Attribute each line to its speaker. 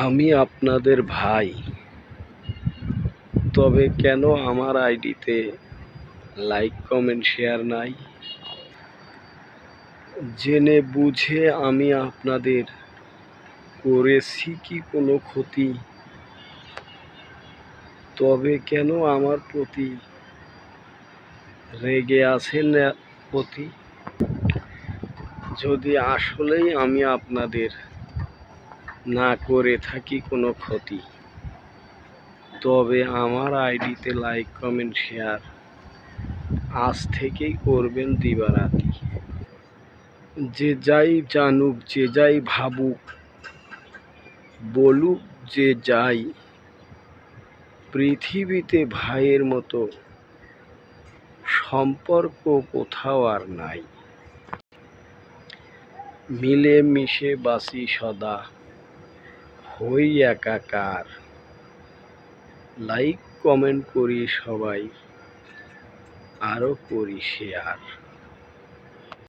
Speaker 1: আমি আপনাদের ভাই, তবে কেন আমার আইডিতে লাইক কমেন্ট শেয়ার নাই? জেনে বুঝে আমি আপনাদের করেছি কি কোনো ক্ষতি? তবে কেন আমার প্রতি রেগে আছেন পতি? যদি আসলেই আমি আপনাদের না করে থাকি কোনো ক্ষতি, তবে আমার আইডিতে লাইক কমেন্ট শেয়ার আজ থেকেই করবেন দিবারাতি। যে যাই জানুক, যে যাই ভাবুক, বলুক যে যাই, পৃথিবীতে ভাইয়ের মতো সম্পর্ক কোথাও আর নাই। মিলে মিশে বাঁচি সদা, হই একাকার। লাইক কমেন্ট করি সবাই, আরও করি শেয়ার।